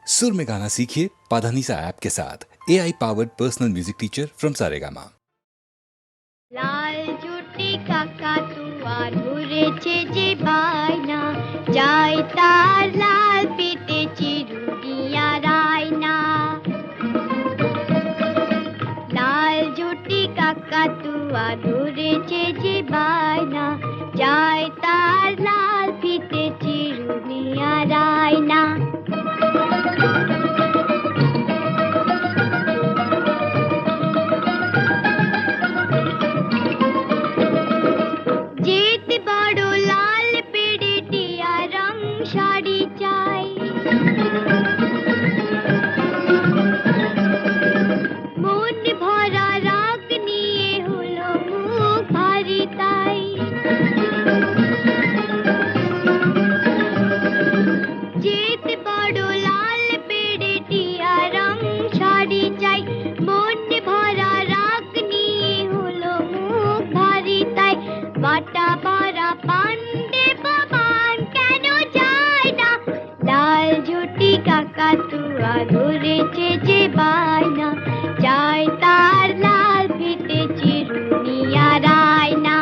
सुर में गाना सीखिए पाधानीसा ऐप के साथ। AI powered personal music teacher from Saregama. লাল জুটি কাকাতুয়া ধরেছে যে বায়না, যাই তার লাল পেতে চিরুনিয়া রায়না। লাল জুটি কাকাতুয়া ধরেছে যে বায়না, যাই তার লাল পেতে চিরুনিয়া রায়না। কাকাতুয়া ধরেছে যে বায়না, যাই তার লাল ফিতে চিরুনিয়া রায়না।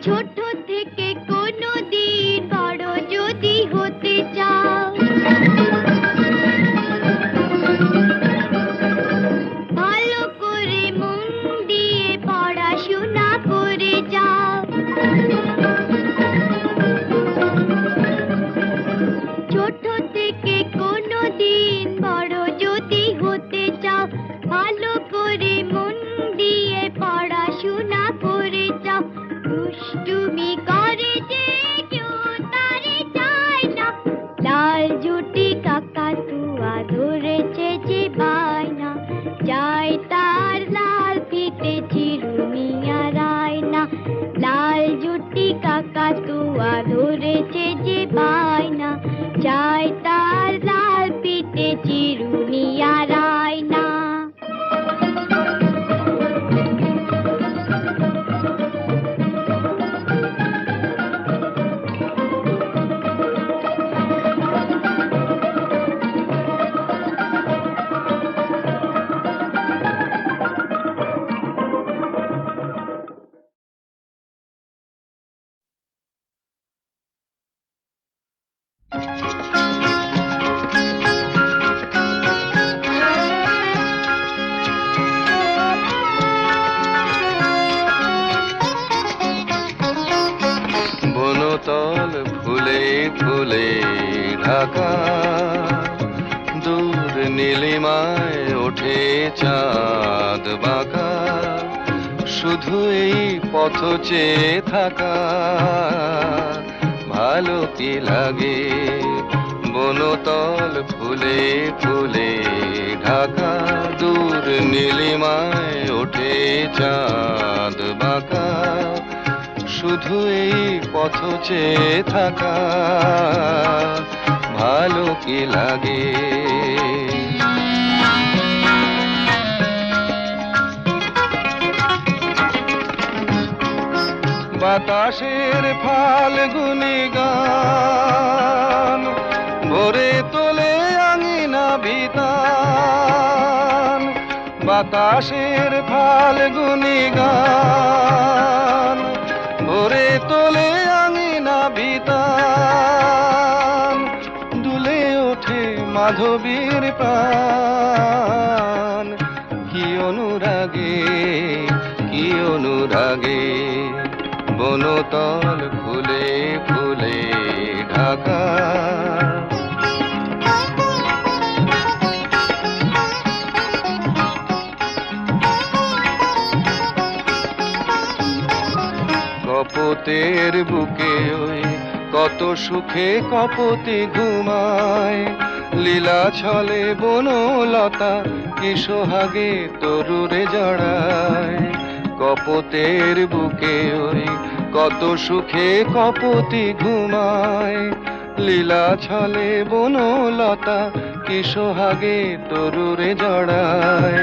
ছোট থেকে কোনো দিন বড় যদি হতে চাও, ভালো করে মন দিয়ে পড়াশোনা করে যাও। ছোট থেকে কোনো দিন বড় যদি হতে চাও, ভালো করে মন দিয়ে পড়াশোনা করে যাও। দুষ্টুমি করে যে কেউ তারে চায় না, লাল জুটি কাকাতুয়া ধরেছে যে বায়না, যাই তার লাল ফিতে চিরুনিয়া রায়না। লাল জুটি কাকাতুয়া ধরেছে যে বায়না, যাই তার লাল ফিতে চিরুনিয়া রায়না। বনতল ফুলে ফুলে ঢাকা, দূর নীলিমায় ওঠে চাঁদ বাঁকা, শুধু এই পথ চেয়ে থাকা ভালো কি লাগে। বনতল ফুলে ফুলে ঢাকা, দূর নীলিমায় ওঠে চাঁদ বাঁকা, শুধু এই পথ চেয়ে থাকা ভালো কি লাগে। বাতাসের ফাল্গুনি গান ভরে তোলে আঙিনা বিতান। বাতাসের ফাল্গুনি গান ভরে তোলে আঙিনা বিতান, দুলে ওঠে মাধবীর প্রাণ। কি অনুরাগে কি অনুরাগে, বনতল ফুলে ফুলে ঢাকা। কপোতের বুকে ওই কত সুখে কপতি ঘুমায়, লীলা ছলে বনলতা কি সোহাগে তরুরে জড়ায়। কপোতের বুকে ওই কত সুখে কপতি ঘুমায়, লীলা ছলে বনলতা কি সোহাগে তরুরে জড়ায়।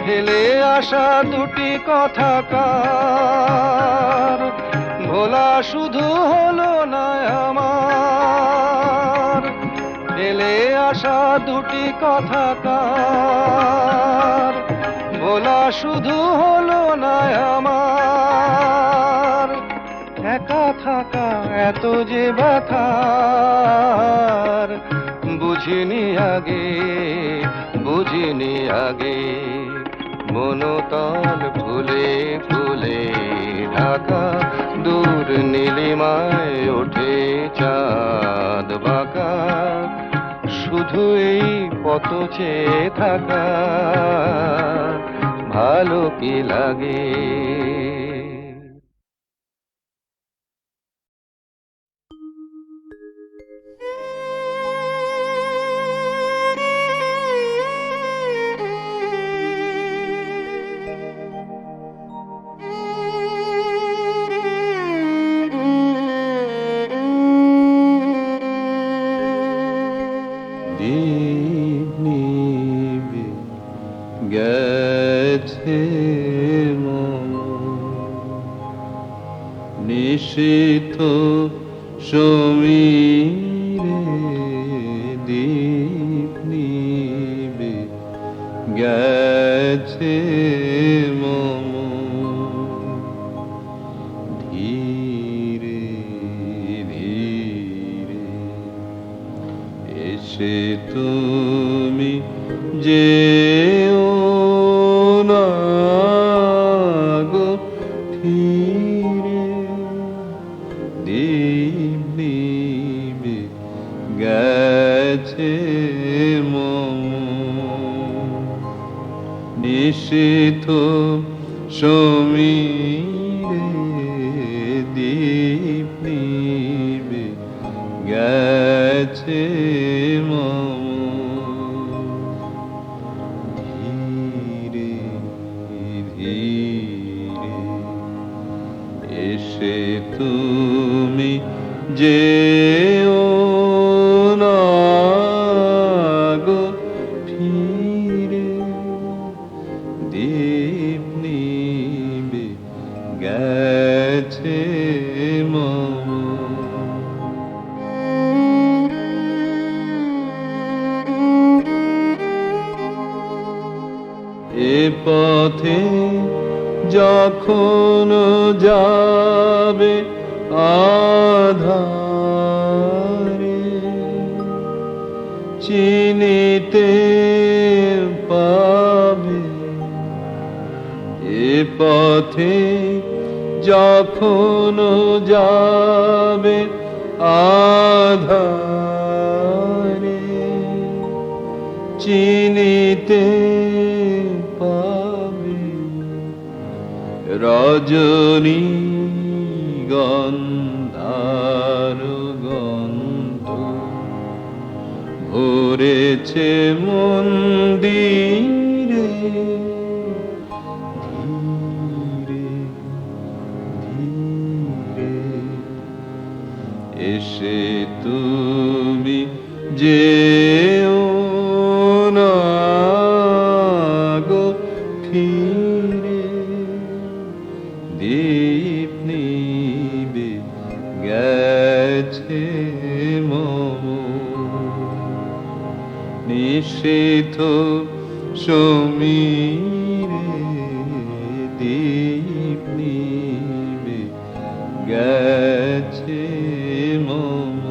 ফেলে আসা দুটি কথা কার ভোলা শুধু হলো না আমার, ফেলে আসা দুটি কথা কার ভোলা শুধু হলো না আমার। একা থাকা এত যে ব্যথার বুঝিনি আগে, বুঝিনি আগে। মনতল ফুলে ফুলে ঢাকা, দূর নীলিমায় ওঠে চাঁদ বাঁকা। শুধু এই পথ চেয়ে থাকা ভালো কি লাগে। দীপ নিভে গেছে মন, নিশীথ সমীরে দীপ নিভে গেছে মন। ধীরে ধীরে এসে তুমি যেও না গো ফিরে, দীপ নিভে গেছে মন। নিশীথ সমীরে দীপ নিভে গেছে মন। ধীরে ধীরে এসে তুমি যেও না গো ফিরে, দীপ নিভে গেছে মন। এ পথে যখন যাবে আধারে, চিনিতে পাবে। এ পথে যখন যাবে আধারে, চিনিতে পাবে রজনী গন্ধার গন্ধ ভরেছে মন্দিরে। ধীরে ধীরে এসে তুমি যেও না গো ফিরে, দীপ নিভে গেছে মন। নিশীথ সমীরে দীপ নিভে গেছে মন।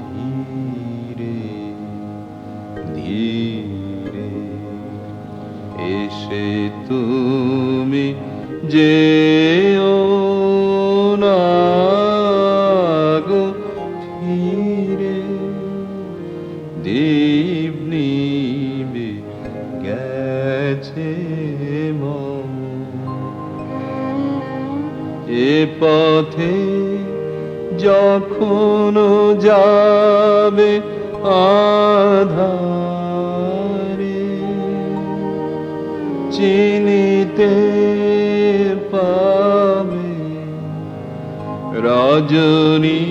ধীরে ধীরে এসে তুমি যেও না গো ফিরে, দীপ নিভে গেছে মন। এ পথে যখন যাবে আধারে, চিনিতে পাবে রজনী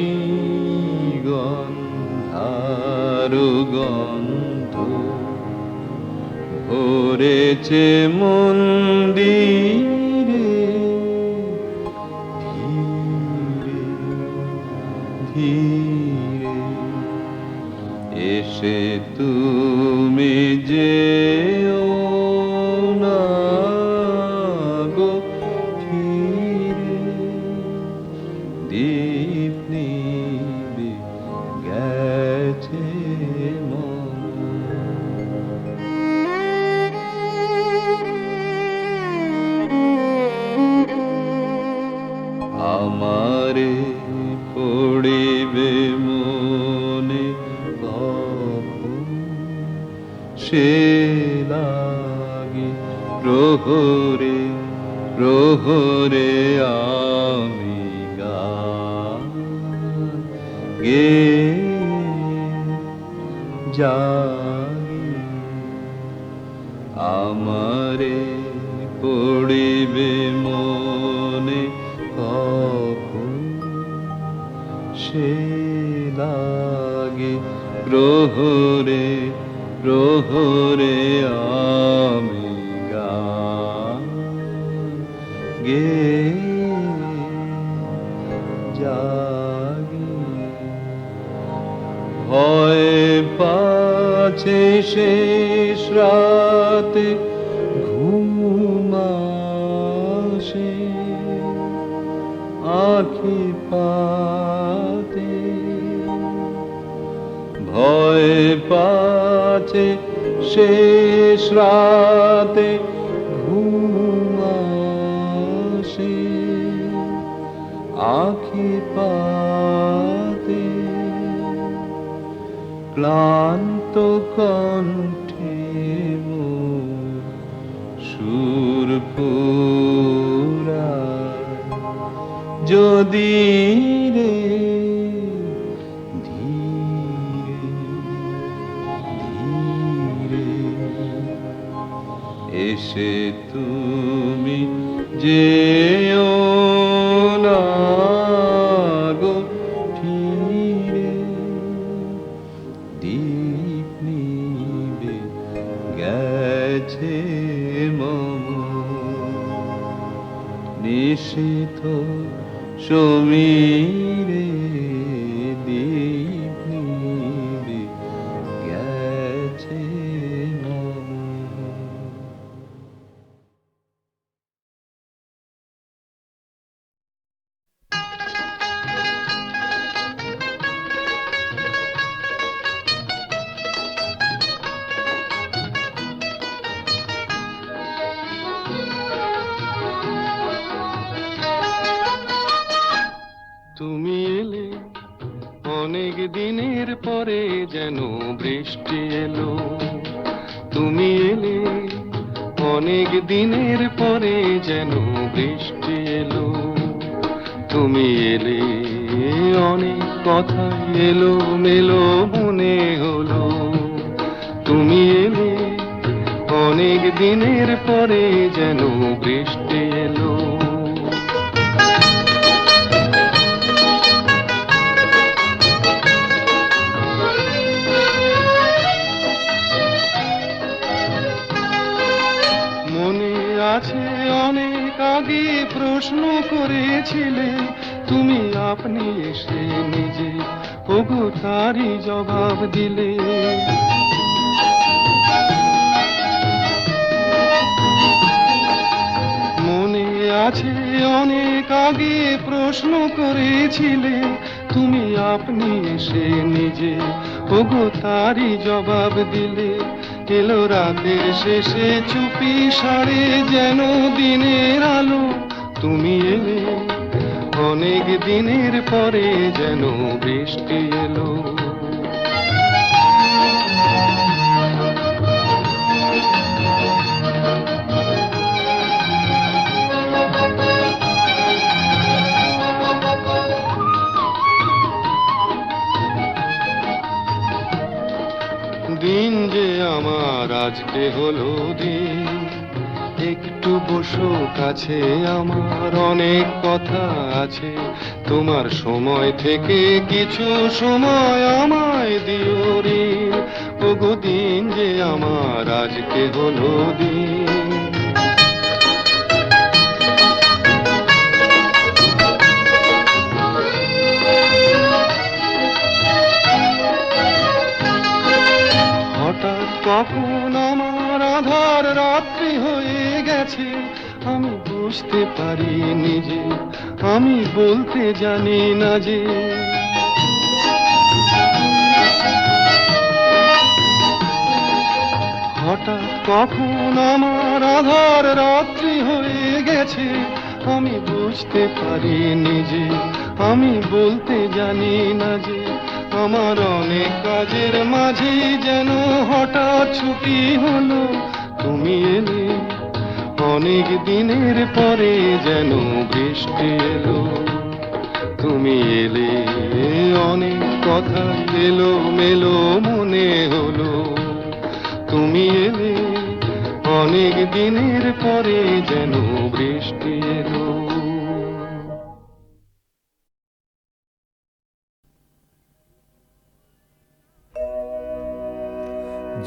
গন্ধার গন্ধ ভরেছে মন্দিরে ধীরে ধীরে এসে তুমি যেও না গো ফিরে দীপ নিবে গেছে আমারে পড়িবে মনে কখন সে লাগে প্রহরে প্রহরে আমি গান গে জাগি আমারে পড়িবে মনে কখন সে লাগে প্রহরে প্রহরে আমি গান গে জাগি ভয় পাছে শেষ রাতে ঘুম আসে আখি পাতে ভয় পাছে শেষ রাতে ঘুম আসে আখি পাতে ক্লান্ত কণ্ঠে মোর সুর ফুরায় যদি রে ধীরে ধীরে এসে তুমি যেও না গো ফিরে দীপ নিবে গেছে মম নিশীথ সমীরে দীপ নিবে গেছে মম তুমি এলে অনেক দিনের পরে যেন বৃষ্টি এলো তুমি এলে অনেক দিনের পরে যেন বৃষ্টি এলো তুমি এলে অনেক কথা এলো মেলো মনে হলো তুমি এলে অনেক দিনের পরে যেন বৃষ্টি এলো আছে অনেক আগে প্রশ্ন করেছিলে তুমি আপনি এসে নিজে ওগো তারই জবাব দিলে মনে আছে অনেক আগে প্রশ্ন করেছিলে তুমি আপনি এসে নিজে ওগো তারই জবাব দিলে এলো রাতের শেষে চুপি সারে যেন দিনের আলো তুমি এলে অনেক দিনের পরে যেন বৃষ্টি এলো দিন যে আমার আজকে হলো দিন এ একটু বসো কাছে, আমার অনেক কথা আছে। তোমার সময় থেকে কিছু সময় আমায় দিও ঋণ। ওগো দিন যে আমার আজকে হলো দিন। হঠাৎ কখন আমার আধার রাত্রি হয়ে গেছে, আমি বুঝতে পারি নিজে, আমি বলতে জানি না যে। হঠাৎ কখন আমার আধার রাত্রি হয়ে গেছে, আমি বুঝতে পারি নিজে, আমি বলতে জানি না যে। আমার অনেক কাজের মাঝে যেন হঠাৎ ছুটি হলো, তুমি এলে অনেক দিনের পরে যেন বৃষ্টি এলো। তুমি এলে অনেক কথা এলো মেলো মনে হলো। তুমি এলে অনেক দিনের পরে যেন বৃষ্টি এলো।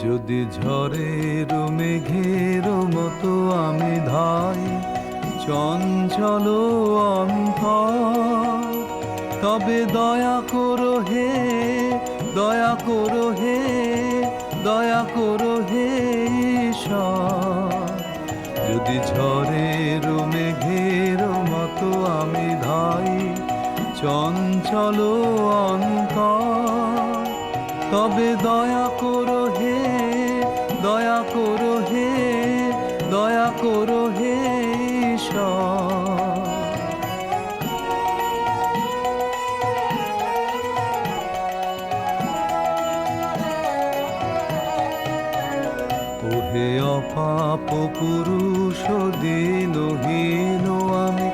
যদি ঝড়ের মেঘের মতো আমি ধাই চঞ্চল অন্তর, তবে দয়া করো হে, দয়া করো হে, দয়া করো হে ঈশ্বর। যদি ঝড়ের মেঘের মতো আমি ধাই চঞ্চল অন্তর, তবে দয়া করো হে, দয়া করো হে, দয়া করো হে ঈশ্বর। ওহে অপাপ পুরুষ দীনহীন আমি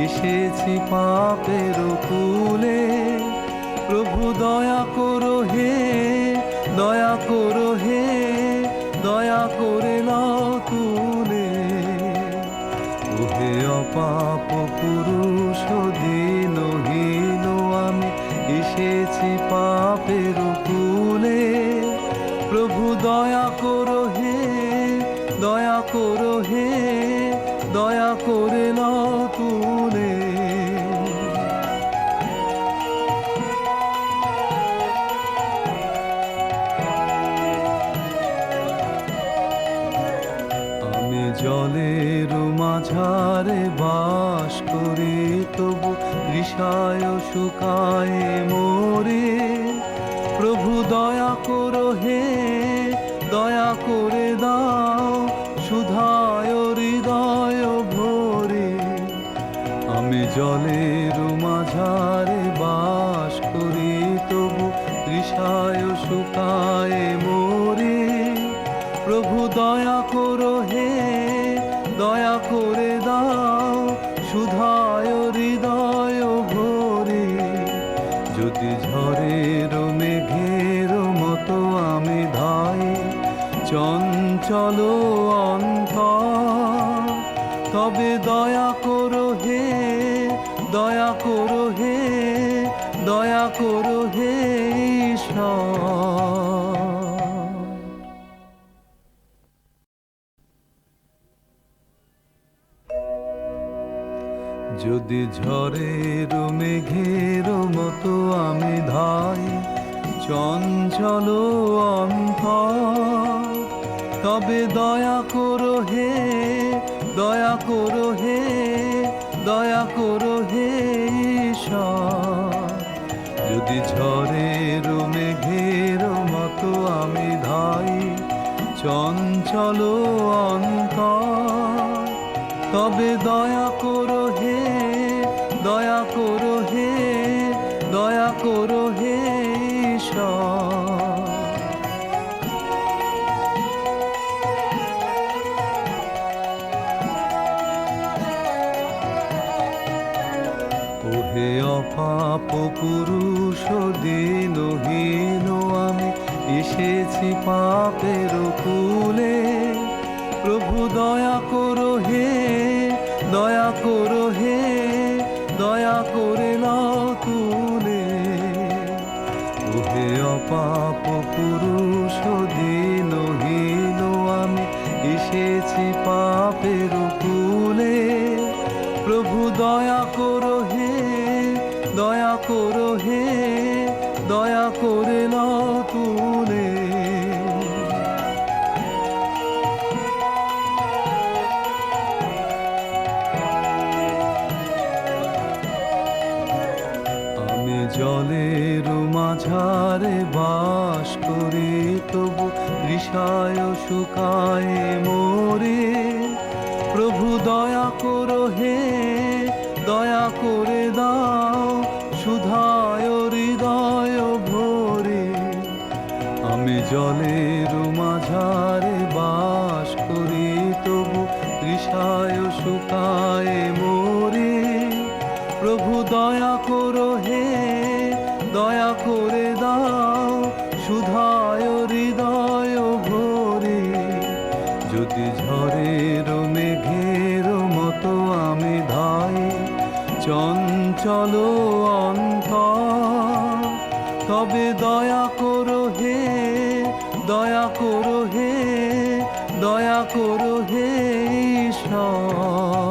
এসেছি পাপের কূলে, প্রভু দয়া করো হে, দয়া করো হে, দয়া করে নাও তুলে। ওহে অপাপ পুরুষ দীনহীন আমি এসেছি পাপের কূলে, প্রভু দয়া করো হে, দয়া করো হে, দয়া করে নাও তুলে। জলের মাঝারে বাস করি তবু তৃষায় শুকায় মোরে, প্রভু দয়া করো হে, দয়া করে দাও সুধায় হৃদয় ভরে। আমি জলের মাঝারে বাস করি তবু তৃষায় শুকায় মোরে, প্রভু দয়া করো হে, দয়া করে দাও সুধায় হৃদয় ভরে। যদি ঝড়ের মেঘের মতো আমি ধাই চঞ্চল অন্তর, তবে দয়া করো হে, দয়া করো হে, দয়া করো হে ঈশ্বর। যদি ঝড়ের মেঘের মতো আমি ধাই চঞ্চল অন্তর, তবে দয়া করো হে, দয়া করো হে, দয়া করো হে ঈশ্বর। যদি ঝড়ের মেঘের মতো আমি ধাই চঞ্চল অন্তর, তবে দয়া করো হে, দয়া করো হে, দয়া করো হে ঈশ্বর। ওহে অপাপ পুরুষ দীনহীন আমি এসেছি পাপের কূলে, প্রভু দয়া করো হে, দয়া করো হে, দয়া করে নাও তুলে। ওহে অপাপ পুরুষ দীনহীন আমি, এসেছি পাপের কূলে। প্রভু দয়া করো হে, দয়া করো হে, দয়া করে নাও তুলে। আমি জলের মাঝারে বাস করি, তবু তৃষায় শুকায় মোরে। প্রভু দয়া করো হে, দয়া করে দাও সুধায় হৃদয় ভরে। আমি জলের মাঝারে বাস করি, তবু তৃষায় শুকায় মোরে। প্রভু দয়া করো হে, দয়া করে দাও সুধায় হৃদয় ভরে। যদি ঝড়ের মেঘের মতো আমি ধাই চঞ্চল অন্তর, তবে দয়া করো হে, দয়া করো হে, দয়া করো হে ঈশ্বর।